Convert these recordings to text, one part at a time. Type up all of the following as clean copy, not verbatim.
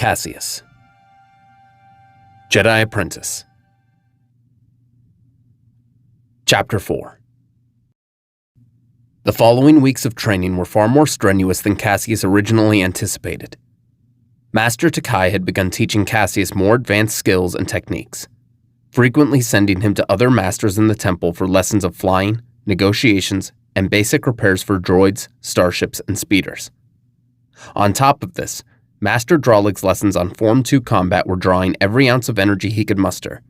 Caseus. Jedi Apprentice. Chapter 4. The following weeks of training were far more strenuous than Caseus originally anticipated. Master Takai had begun teaching Caseus more advanced skills and techniques, frequently sending him to other masters in the temple for lessons of flying, negotiations, and basic repairs for droids, starships, and speeders. On top of this, Master Dralig's lessons on Form 2 combat were drawing every ounce of energy he could muster,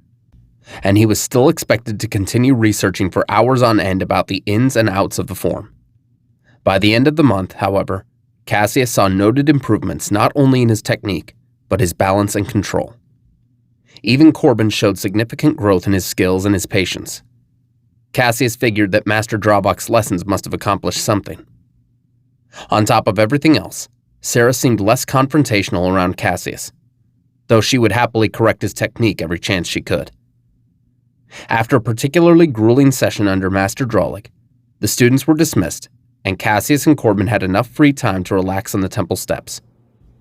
and he was still expected to continue researching for hours on end about the ins and outs of the form. By the end of the month, however, Caseus saw noted improvements not only in his technique, but his balance and control. Even Corbyn showed significant growth in his skills and his patience. Caseus figured that Master Drawbach's lessons must have accomplished something. On top of everything else, Sarah seemed less confrontational around Caseus, though she would happily correct his technique every chance she could. After a particularly grueling session under Master Dralig, the students were dismissed, and Caseus and Corbyn had enough free time to relax on the temple steps.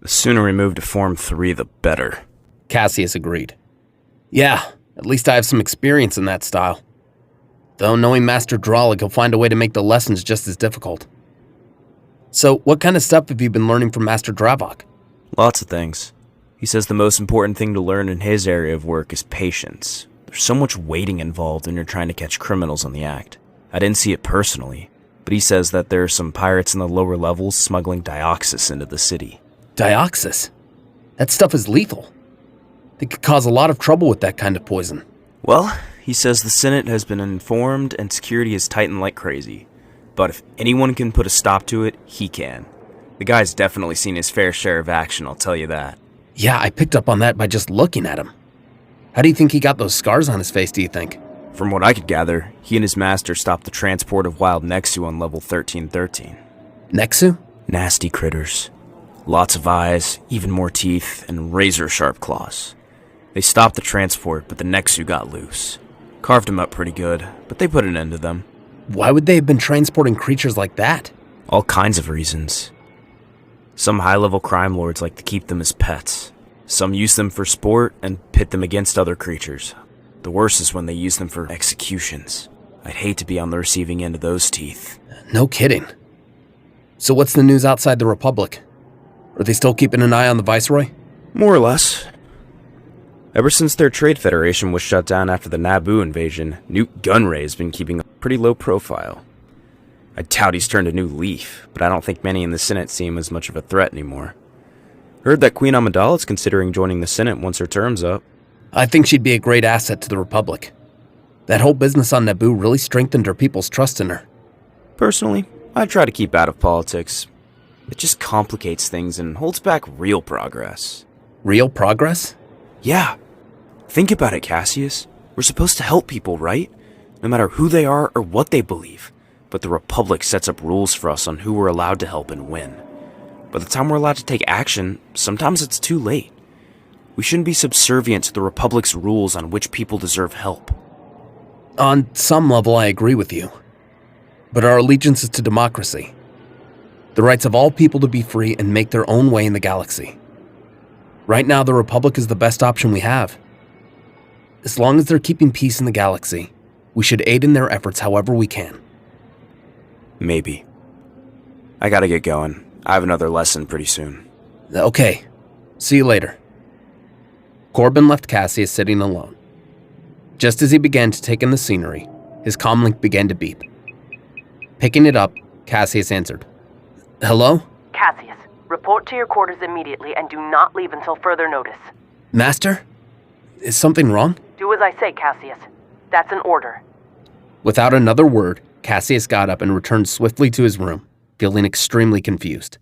The sooner we move to Form 3, the better. Caseus agreed. Yeah, at least I have some experience in that style. Though knowing Master Dralig, he'll find a way to make the lessons just as difficult. So, what kind of stuff have you been learning from Master Dravok? Lots of things. He says the most important thing to learn in his area of work is patience. There's so much waiting involved when you're trying to catch criminals on the act. I didn't see it personally, but he says that there are some pirates in the lower levels smuggling dioxis into the city. Dioxis? That stuff is lethal. They could cause a lot of trouble with that kind of poison. Well, he says the Senate has been informed and security is tightened like crazy. But if anyone can put a stop to it, he can. The guy's definitely seen his fair share of action, I'll tell you that. Yeah, I picked up on that by just looking at him. How do you think he got those scars on his face, do you think? From what I could gather, he and his master stopped the transport of wild Nexu on level 1313. Nexu? Nasty critters. Lots of eyes, even more teeth, and razor-sharp claws. They stopped the transport, but the Nexu got loose. Carved them up pretty good, but they put an end to them. Why would they have been transporting creatures like that? All kinds of reasons. Some high-level crime lords like to keep them as pets. Some use them for sport and pit them against other creatures. The worst is when they use them for executions. I'd hate to be on the receiving end of those teeth. No kidding. So what's the news outside the Republic? Are they still keeping an eye on the Viceroy? More or less. Ever since their trade federation was shut down after the Naboo invasion, Newt Gunray has been keeping a pretty low profile. I doubt he's turned a new leaf, but I don't think many in the Senate see him as much of a threat anymore. Heard that Queen Amidala is considering joining the Senate once her term's up. I think she'd be a great asset to the Republic. That whole business on Naboo really strengthened her people's trust in her. Personally, I try to keep out of politics. It just complicates things and holds back real progress. Real progress? Yeah. Think about it, Caseus. We're supposed to help people, right? No matter who they are or what they believe. But the Republic sets up rules for us on who we're allowed to help and when. By the time we're allowed to take action, sometimes it's too late. We shouldn't be subservient to the Republic's rules on which people deserve help. On some level, I agree with you. But our allegiance is to democracy. The rights of all people to be free and make their own way in the galaxy. Right now, the Republic is the best option we have. As long as they're keeping peace in the galaxy, we should aid in their efforts however we can. Maybe. I gotta get going. I have another lesson pretty soon. Okay. See you later. Corbyn left Caseus sitting alone. Just as he began to take in the scenery, his comlink began to beep. Picking it up, Caseus answered. Hello? Caseus, report to your quarters immediately and do not leave until further notice. Master? Is something wrong? Do as I say, Caseus. That's an order. Without another word, Caseus got up and returned swiftly to his room, feeling extremely confused.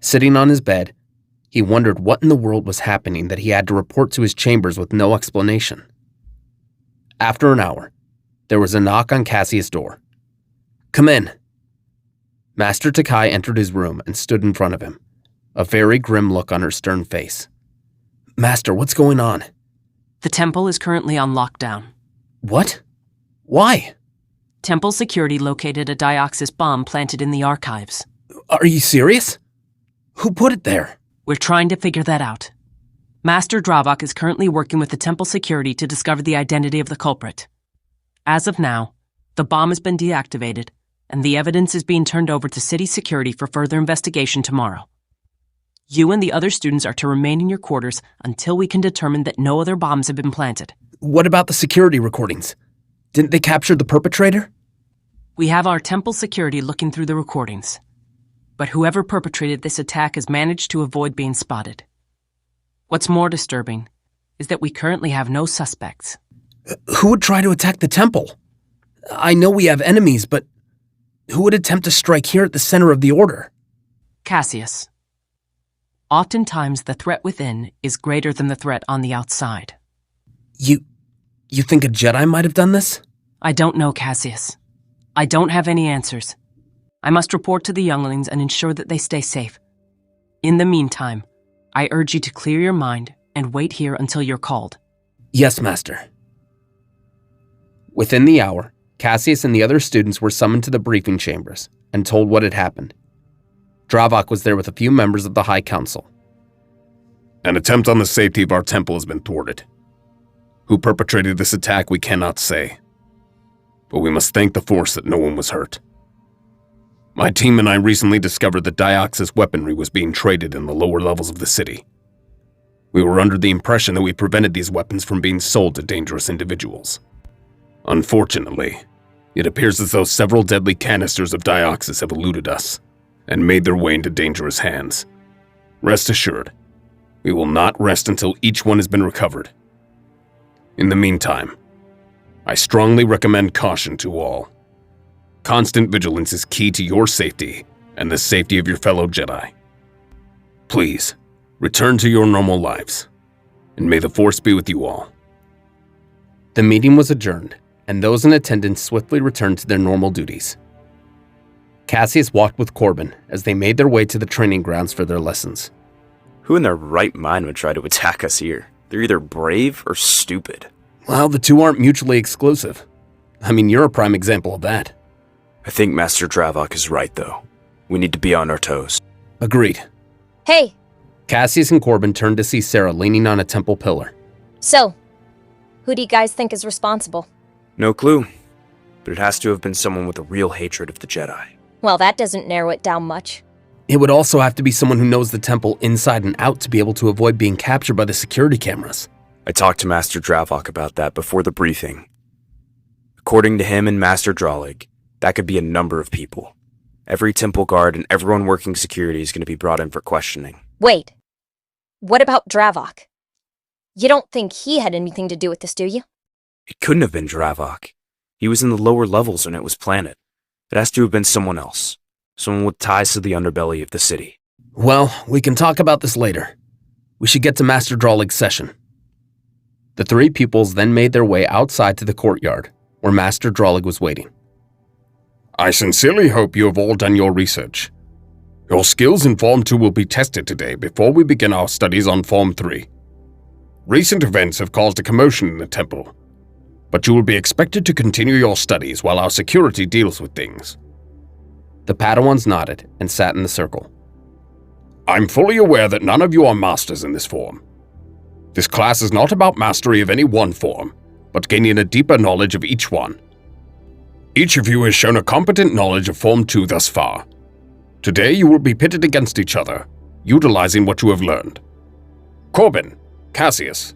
Sitting on his bed, he wondered what in the world was happening that he had to report to his chambers with no explanation. After an hour, there was a knock on Caseus' door. Come in. Master Takai entered his room and stood in front of him, a very grim look on her stern face. Master, what's going on? The temple is currently on lockdown. What? Why? Temple security located a Dioxis bomb planted in the archives. Are you serious? Who put it there? We're trying to figure that out. Master Dravok is currently working with the temple security to discover the identity of the culprit. As of now, the bomb has been deactivated, and the evidence is being turned over to city security for further investigation tomorrow. You and the other students are to remain in your quarters until we can determine that no other bombs have been planted. What about the security recordings? Didn't they capture the perpetrator? We have our temple security looking through the recordings. But whoever perpetrated this attack has managed to avoid being spotted. What's more disturbing is that we currently have no suspects. Who would try to attack the temple? I know we have enemies, but who would attempt to strike here at the center of the Order? Caseus. Oftentimes, the threat within is greater than the threat on the outside. You think a Jedi might have done this? I don't know, Caseus. I don't have any answers. I must report to the younglings and ensure that they stay safe. In the meantime, I urge you to clear your mind and wait here until you're called. Yes, Master. Within the hour, Caseus and the other students were summoned to the briefing chambers and told what had happened. Dravok was there with a few members of the High Council. An attempt on the safety of our temple has been thwarted. Who perpetrated this attack we cannot say. But we must thank the Force that no one was hurt. My team and I recently discovered that Dioxis weaponry was being traded in the lower levels of the city. We were under the impression that we prevented these weapons from being sold to dangerous individuals. Unfortunately, it appears as though several deadly canisters of Dioxis have eluded us and made their way into dangerous hands. Rest assured, we will not rest until each one has been recovered. In the meantime, I strongly recommend caution to all. Constant vigilance is key to your safety and the safety of your fellow Jedi. Please, return to your normal lives, and may the Force be with you all. The meeting was adjourned, and those in attendance swiftly returned to their normal duties. Caseus walked with Corbyn as they made their way to the training grounds for their lessons. Who in their right mind would try to attack us here? They're either brave or stupid. Well, the two aren't mutually exclusive. I mean, you're a prime example of that. I think Master Dravok is right, though. We need to be on our toes. Agreed. Hey! Caseus and Corbyn turned to see Sarah leaning on a temple pillar. So, who do you guys think is responsible? No clue, but it has to have been someone with a real hatred of the Jedi. Well, that doesn't narrow it down much. It would also have to be someone who knows the temple inside and out to be able to avoid being captured by the security cameras. I talked to Master Dravok about that before the briefing. According to him and Master Dralig, that could be a number of people. Every temple guard and everyone working security is going to be brought in for questioning. Wait. What about Dravok? You don't think he had anything to do with this, do you? It couldn't have been Dravok. He was in the lower levels when it was planted. It has to have been someone else. Someone with ties to the underbelly of the city. Well, we can talk about this later. We should get to Master Dralig's session. The three pupils then made their way outside to the courtyard, where Master Dralig was waiting. I sincerely hope you have all done your research. Your skills in Form 2 will be tested today before we begin our studies on Form 3. Recent events have caused a commotion in the temple, but you will be expected to continue your studies while our security deals with things. The Padawans nodded and sat in the circle. I'm fully aware that none of you are masters in this form. This class is not about mastery of any one form, but gaining a deeper knowledge of each one. Each of you has shown a competent knowledge of Form 2 thus far. Today you will be pitted against each other, utilizing what you have learned. Corbyn, Caseus,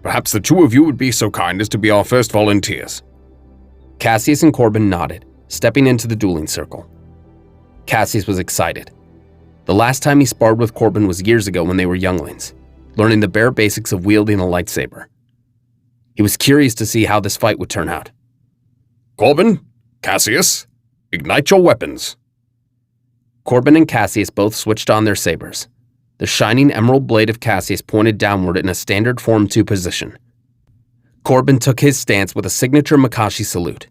perhaps the two of you would be so kind as to be our first volunteers. Caseus and Corbyn nodded, stepping into the dueling circle. Caseus was excited. The last time he sparred with Corbyn was years ago when they were younglings, learning the bare basics of wielding a lightsaber. He was curious to see how this fight would turn out. Corbyn, Caseus, ignite your weapons. Corbyn and Caseus both switched on their sabers. The shining emerald blade of Caseus pointed downward in a standard Form 2 position. Corbyn took his stance with a signature Makashi salute,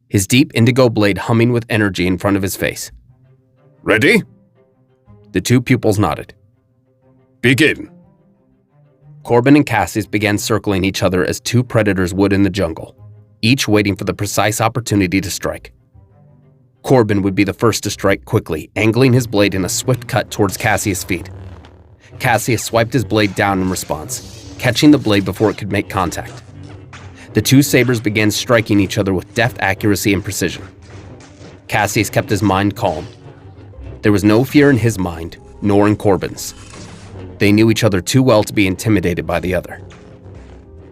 his deep indigo blade humming with energy in front of his face. Ready? The two pupils nodded. Begin. Corbyn and Caseus began circling each other as two predators would in the jungle, each waiting for the precise opportunity to strike. Corbyn would be the first to strike quickly, angling his blade in a swift cut towards Caseus' feet. Caseus swiped his blade down in response, catching the blade before it could make contact. The two sabers began striking each other with deft accuracy and precision. Caseus kept his mind calm. There was no fear in his mind, nor in Corbyn's. They knew each other too well to be intimidated by the other.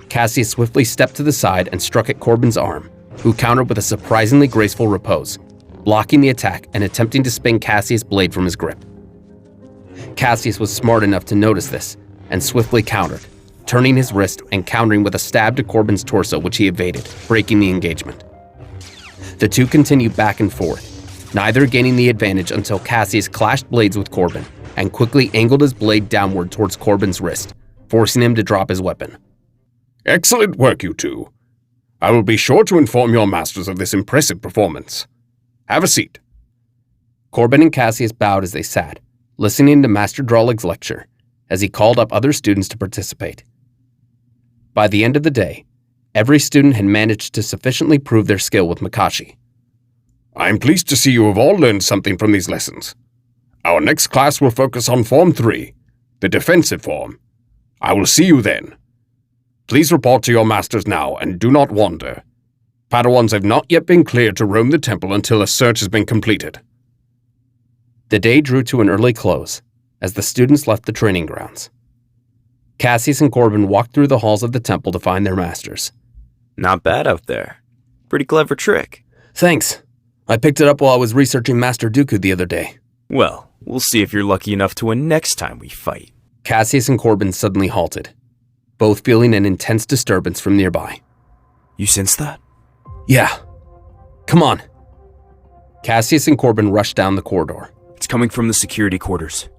Caseus swiftly stepped to the side and struck at Corbyn's arm, who countered with a surprisingly graceful repose, blocking the attack and attempting to spin Caseus' blade from his grip. Caseus was smart enough to notice this and swiftly countered, turning his wrist and countering with a stab to Corbyn's torso, which he evaded, breaking the engagement. The two continued back and forth, neither gaining the advantage until Caseus clashed blades with Corbyn and quickly angled his blade downward towards Corbyn's wrist, forcing him to drop his weapon. Excellent work, you two. I will be sure to inform your masters of this impressive performance. Have a seat. Corbyn and Caseus bowed as they sat, listening to Master Drolig's lecture, as he called up other students to participate. By the end of the day, every student had managed to sufficiently prove their skill with Makashi. I am pleased to see you have all learned something from these lessons. Our next class will focus on Form 3, the defensive form. I will see you then. Please report to your masters now and do not wander. Padawans have not yet been cleared to roam the temple until a search has been completed. The day drew to an early close as the students left the training grounds. Caseus and Corbyn walked through the halls of the temple to find their masters. Not bad out there. Pretty clever trick. Thanks. I picked it up while I was researching Master Dooku the other day. Well, we'll see if you're lucky enough to win next time we fight. Caseus and Corbyn suddenly halted, both feeling an intense disturbance from nearby. You sense that? Yeah. Come on. Caseus and Corbyn rushed down the corridor. It's coming from the security quarters.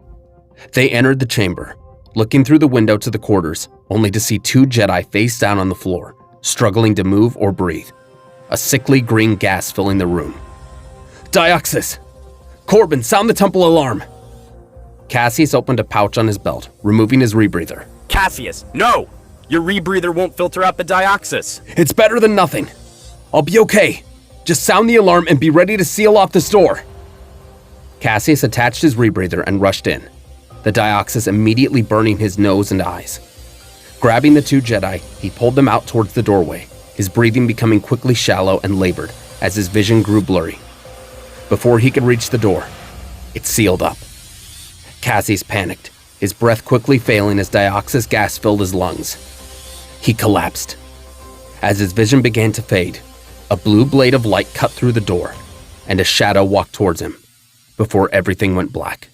They entered the chamber, looking through the window to the quarters, only to see two Jedi face down on the floor, struggling to move or breathe, a sickly green gas filling the room. Dioxis! Corbyn, sound the temple alarm! Caseus opened a pouch on his belt, removing his rebreather. Caseus, no! Your rebreather won't filter out the dioxis. It's better than nothing. I'll be okay. Just sound the alarm and be ready to seal off this door. Caseus attached his rebreather and rushed in, the dioxis immediately burning his nose and eyes. Grabbing the two Jedi, he pulled them out towards the doorway, his breathing becoming quickly shallow and labored as his vision grew blurry. Before he could reach the door, it sealed up. Caseus panicked, his breath quickly failing as dioxis gas filled his lungs. He collapsed. As his vision began to fade, a blue blade of light cut through the door, and a shadow walked towards him, before everything went black.